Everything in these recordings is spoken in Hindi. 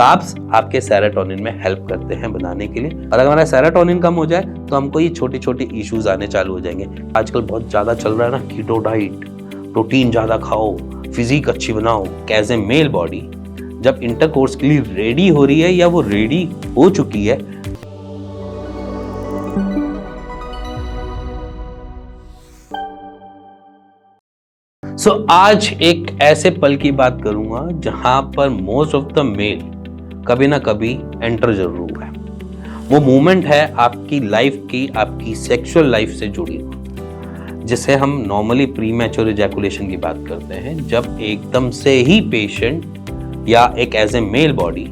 कार्ब्स आपके सेरोटोनिन में हेल्प करते हैं बनाने के लिए, और अगर हमारा सेरोटोनिन कम हो जाए तो हमको ये छोटे छोटे इश्यूज आने चालू हो जाएंगे। आजकल बहुत ज्यादा चल रहा है ना कीटो डाइट, प्रोटीन ज्यादा खाओ, फिजिक अच्छी बनाओ। कैसे मेल बॉडी जब इंटरकोर्स के लिए रेडी हो रही है या वो रेडी हो चुकी है, आज एक ऐसे पल की बात करूंगा जहां पर मोस्ट ऑफ द मेल कभी ना कभी एंटर जरूर हुआ है। वो मोमेंट है आपकी लाइफ की, आपकी सेक्सुअल लाइफ से जुड़ी हुई, जिसे हम नॉर्मली प्री मैच्योर इजैकुलेशन की बात करते हैं। जब एकदम से ही पेशेंट या एक एज ए मेल बॉडी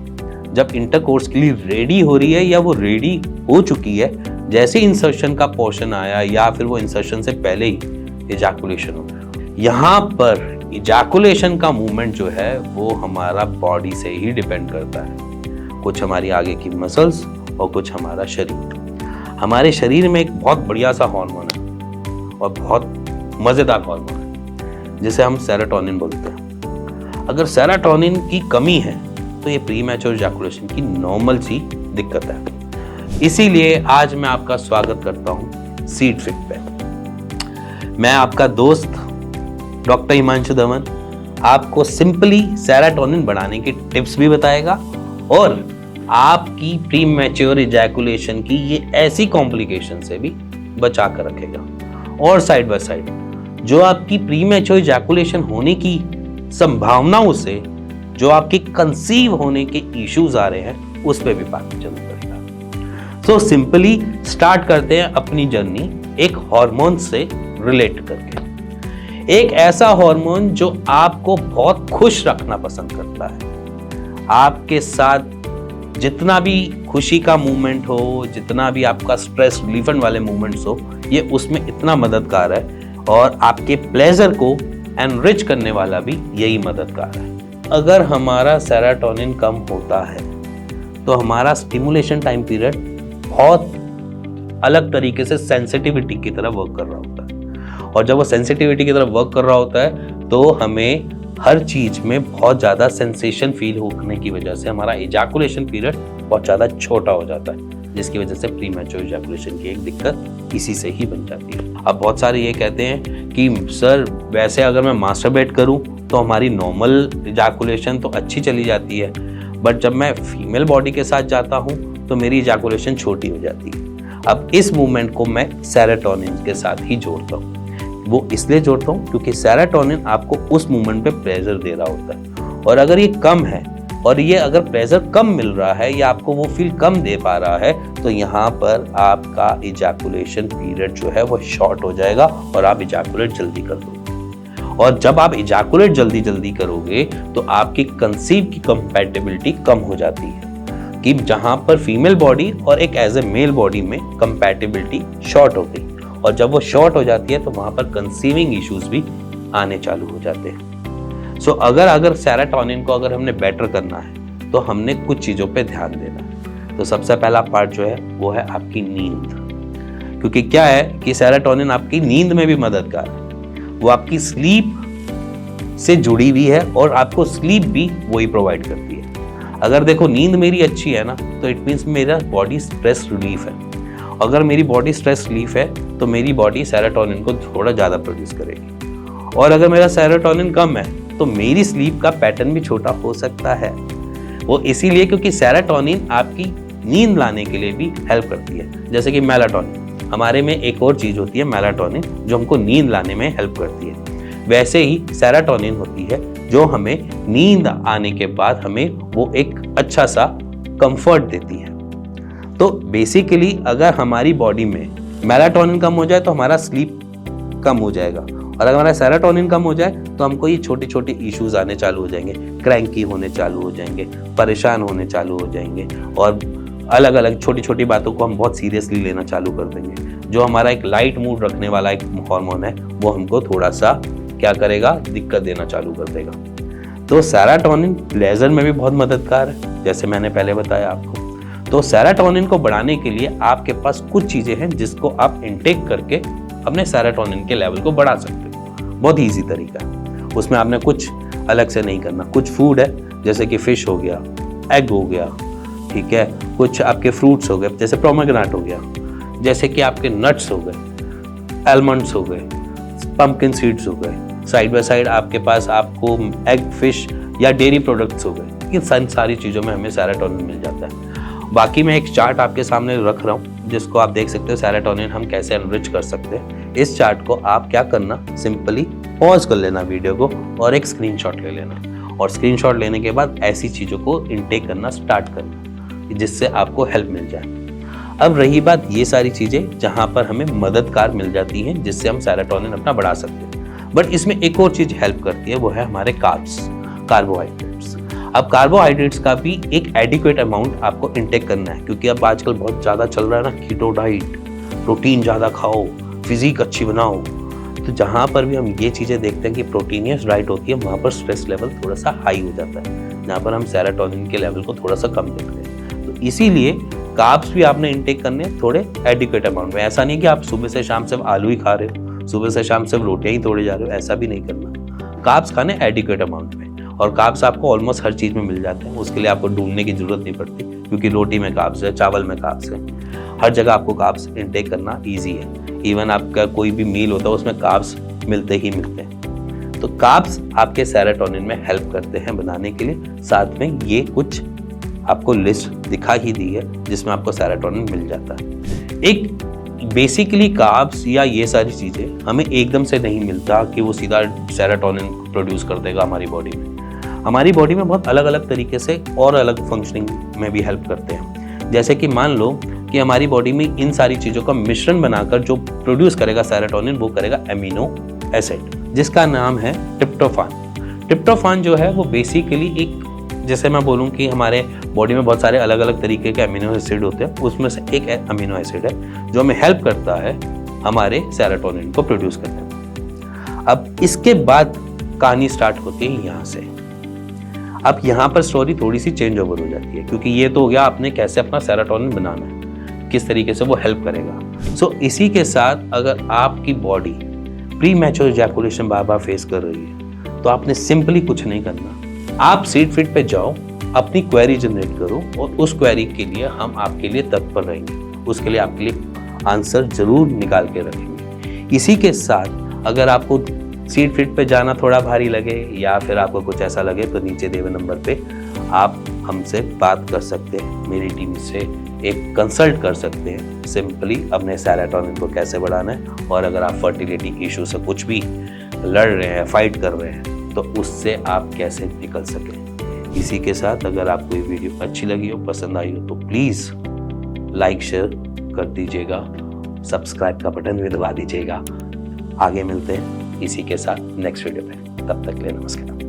जब इंटरकोर्स के लिए रेडी हो रही है या वो रेडी हो चुकी है, जैसे इंसर्शन का पोर्शन आया या फिर वो इंसर्शन से पहले ही इजैकुलेशन हो गया। यहाँ पर इजैकुलेशन का मूवमेंट जो है वो हमारा बॉडी से ही डिपेंड करता है। कुछ हमारी आगे की मसल्स और कुछ हमारा शरीर। हमारे शरीर में एक बहुत बढ़िया सा हार्मोन है और बहुत मजेदार हार्मोन है जिसे हम सेरोटोनिन बोलते हैं। अगर सेरोटोनिन की कमी है तो ये प्री मैच्योर इजैकुलेशन की नॉर्मल सी दिक्कत है। इसीलिए आज मैं आपका स्वागत करता हूँ सीड फिट पे। मैं आपका दोस्त डॉक्टर हिमांशु दमन आपको सिंपली सेरोटोनिन बढ़ाने की टिप्स भी बताएगा और आपकी प्री मैच्योर इजैकुलेशन की ये ऐसी कॉम्प्लिकेशन से भी बचा कर रखेगा। और साइड बाय साइड जो आपकी प्री मैच्योर इजैकुलेशन होने की संभावनाओं से जो आपके कंसीव होने के इश्यूज आ रहे हैं उस पर भी बात चल करेगा। सो सिंपली स्टार्ट करते हैं अपनी जर्नी एक हार्मोन से रिलेट करके। एक ऐसा हार्मोन जो आपको बहुत खुश रखना पसंद करता है। आपके साथ जितना भी खुशी का मूवमेंट हो, जितना भी आपका स्ट्रेस रिलीफन वाले मूवमेंट्स हो, ये उसमें इतना मददगार है और आपके प्लेजर को एनरिच करने वाला भी यही मददगार है। अगर हमारा सेरोटोनिन कम होता है तो हमारा स्टिमुलेशन टाइम पीरियड बहुत अलग तरीके से सेंसिटिविटी की तरह वर्क कर रहा होता है, और जब वो सेंसिटिविटी की तरफ वर्क कर रहा होता है तो हमें हर चीज में बहुत ज्यादा सेंसेशन फील होने की वजह से हमारा इजैकुलेशन पीरियड बहुत ज्यादा छोटा हो जाता है, जिसकी वजह से प्री मैच्योर इजैकुलेशन की एक दिक्कत इसी से ही बन जाती है। अब बहुत सारे ये कहते हैं कि सर वैसे अगर मैं मास्टरबेट करूं तो हमारी नॉर्मल इजैकुलेशन तो अच्छी चली जाती है, बट जब मैं फीमेल बॉडी के साथ जाता हूं तो मेरी इजैकुलेशन छोटी हो जाती है। अब इस मूवमेंट को मैं सेरोटोनिन के साथ ही जोड़ता हूँ। वो इसलिए जोड़ता हूँ क्योंकि सेरोटोनिन आपको उस मूवमेंट पे प्लेजर दे रहा होता है, और अगर ये कम है और ये अगर प्लेजर कम मिल रहा है या आपको वो फील कम दे पा रहा है तो यहाँ पर आपका इजैकुलेशन पीरियड जो है वो शॉर्ट हो जाएगा और आप इजैकुलेट जल्दी कर दोगे। और जब आप इजैकुलेट जल्दी करोगे तो आपकी कंसीव की कंपैटिबिलिटी कम हो जाती है, कि जहां पर फीमेल बॉडी और एक एज ए मेल बॉडी में कंपैटिबिलिटी शॉर्ट हो गई, और जब वो शॉर्ट हो जाती है तो वहां पर कंसीविंग इश्यूज भी आने चालू हो जाते हैं। सो अगर सेरोटोनिन को अगर हमने बेटर करना है तो हमने कुछ चीजों पे ध्यान देना है। तो सबसे पहला पार्ट जो है वो है आपकी नींद, क्योंकि क्या है कि सेरोटोनिन आपकी नींद में भी मददगार है। वो आपकी स्लीप से जुड़ी हुई है और आपको स्लीप भी वही प्रोवाइड करती है। अगर देखो नींद मेरी अच्छी है ना तो इट मीन्स मेरा बॉडी स्ट्रेस रिलीफ है। अगर मेरी बॉडी स्ट्रेस रिलीफ है तो मेरी बॉडी सेरोटोनिन को थोड़ा ज़्यादा प्रोड्यूस करेगी, और अगर मेरा सेरोटोनिन कम है तो मेरी स्लीप का पैटर्न भी छोटा हो सकता है। वो इसीलिए क्योंकि सेरोटोनिन आपकी नींद लाने के लिए भी हेल्प करती है। जैसे कि मेलाटोनिन, हमारे में एक और चीज़ होती है मेलाटोनिन जो हमको नींद लाने में हेल्प करती है, वैसे ही सेरोटोनिन होती है जो हमें नींद आने के बाद हमें वो एक अच्छा सा कंफर्ट देती है। तो बेसिकली अगर हमारी बॉडी में मेलाटोनिन कम हो जाए तो हमारा स्लीप कम हो जाएगा, और अगर हमारा सेरोटोनिन कम हो जाए तो हमको ये छोटे छोटे इश्यूज आने चालू हो जाएंगे, क्रैंकी होने चालू हो जाएंगे, परेशान होने चालू हो जाएंगे, और अलग अलग छोटी छोटी बातों को हम बहुत सीरियसली लेना चालू कर देंगे। जो हमारा एक लाइट मूड रखने वाला एक हार्मोन है वो हमको थोड़ा सा क्या करेगा, दिक्कत देना चालू कर देगा। तो सेरोटोनिन प्लेजर में भी बहुत मददगार है, जैसे मैंने पहले बताया आपको। तो सेरोटोनिन को बढ़ाने के लिए आपके पास कुछ चीजें हैं जिसको आप इनटेक करके अपने सेरोटोनिन के लेवल को बढ़ा सकते हो। बहुत ईजी तरीका है, उसमें आपने कुछ अलग से नहीं करना। कुछ फूड है जैसे कि फिश हो गया, एग हो गया, ठीक है, कुछ आपके फ्रूट्स हो गए जैसे पोमेग्रेनेट हो गया, जैसे कि आपके नट्स हो गए, आलमंड्स हो गए, पंपकिन सीड्स हो गए, साइड बाय साइड आपके पास आपको एग, फिश या डेयरी प्रोडक्ट्स हो गए, इन सारी चीज़ों में हमें सेरोटोनिन मिल जाता है। बाकी मैं एक चार्ट आपके सामने रख रहा हूँ जिसको आप देख सकते हो सेरोटोनिन हम कैसे एनरिच कर सकते हैं। इस चार्ट को आप क्या करना, सिंपली पॉज कर लेना वीडियो को और एक स्क्रीनशॉट ले लेना, और स्क्रीनशॉट लेने के बाद ऐसी चीज़ों को इनटेक करना स्टार्ट करना जिससे आपको हेल्प मिल जाए। अब रही बात ये सारी चीज़ें जहाँ पर हमें मददगार मिल जाती हैं जिससे हम सेरोटोनिन अपना बढ़ा सकते हैं, बट इसमें एक और चीज़ हेल्प करती है, वो है हमारे कार्ब्स, कार्बोहाइड्रेट्स। अब कार्बोहाइड्रेट्स का भी एक एडिक्वेट अमाउंट आपको इंटेक करना है, क्योंकि अब आजकल बहुत ज़्यादा चल रहा है ना कीटो डाइट, प्रोटीन ज़्यादा खाओ, फिजिक अच्छी बनाओ। तो जहाँ पर भी हम ये चीज़ें देखते हैं कि प्रोटीनियस डाइट होती है, वहाँ पर स्ट्रेस लेवल थोड़ा सा हाई हो जाता है, जहाँ पर हम सेरोटोनिन के लेवल को थोड़ा सा कम देखते हैं। तो इसीलिए कार्ब्स भी आपने इंटेक करने थोड़े एडिक्वेट अमाउंट में। ऐसा नहीं कि आप सुबह से शाम सिर्फ आलू ही खा रहे हो, सुबह से शाम सिर्फ रोटियाँ ही तोड़े जा रहे हो, ऐसा भी नहीं करना। कार्ब्स खाने एडिक्वेट अमाउंट में, और कार्ब्स आपको ऑलमोस्ट हर चीज़ में मिल जाते हैं, उसके लिए आपको ढूंढने की जरूरत नहीं पड़ती, क्योंकि रोटी में कार्ब्स है, चावल में कार्ब्स है, हर जगह आपको कार्ब्स इंटेक करना ईजी है। इवन आपका कोई भी मील होता है उसमें कार्ब्स मिलते ही मिलते हैं। तो कार्ब्स आपके सेरोटोनिन में हेल्प करते हैं बनाने के लिए। साथ में ये कुछ आपको लिस्ट दिखा ही दी है जिसमें आपको सेरोटोनिन मिल जाता है। एक बेसिकली कार्ब्स या ये सारी चीज़ें हमें एकदम से नहीं मिलता कि वो सीधा सेरोटोनिन प्रोड्यूस कर देगा हमारी बॉडी में। हमारी बॉडी में बहुत अलग अलग तरीके से और अलग फंक्शनिंग में भी हेल्प करते हैं। जैसे कि मान लो कि हमारी बॉडी में इन सारी चीज़ों का मिश्रण बनाकर जो प्रोड्यूस करेगा सेरोटोनिन, वो करेगा एमिनो एसिड, जिसका नाम है ट्रिप्टोफान। ट्रिप्टोफान जो है वो बेसिकली एक, जैसे मैं बोलूँ कि हमारे बॉडी में बहुत सारे अलग अलग तरीके के अमीनो एसिड होते हैं, उसमें से एक अमीनो एसिड है जो हमें हेल्प करता है हमारे सेरोटोनिन को प्रोड्यूस करने में। अब इसके बाद कहानी स्टार्ट होती है यहाँ से। अब यहाँ पर स्टोरी थोड़ी सी चेंज ओवर हो जाती है, क्योंकि ये तो हो गया आपने कैसे अपना सेरोटोनिन बनाना है, किस तरीके से वो हेल्प करेगा। सो इसी के साथ अगर आपकी बॉडी प्री मैच्योर इजैकुलेशन बार बार फेस कर रही है, तो आपने सिंपली कुछ नहीं करना, आप सीड फिट पे जाओ, अपनी क्वेरी जनरेट करो, और उस क्वेरी के लिए हम आपके लिए तत्पर रहेंगे, उसके लिए आपके लिए आंसर जरूर निकाल के रखेंगे। इसी के साथ अगर आपको सीड फिट पे जाना थोड़ा भारी लगे या फिर आपको कुछ ऐसा लगे, तो नीचे दिए हुए नंबर पे आप हमसे बात कर सकते हैं, मेरी टीम से एक कंसल्ट कर सकते हैं, सिंपली अपने सेरोटोनिन को कैसे बढ़ाना है। और अगर आप फर्टिलिटी इशू से कुछ भी लड़ रहे हैं, फाइट कर रहे हैं, तो उससे आप कैसे निकल सकें। इसी के साथ अगर आपको ये वीडियो अच्छी लगी हो, पसंद आई हो, तो प्लीज़ लाइक शेयर कर दीजिएगा, सब्सक्राइब का बटन भी दबा दीजिएगा। आगे मिलते हैं इसी के साथ नेक्स्ट वीडियो पे, तब तक के लिए नमस्कार।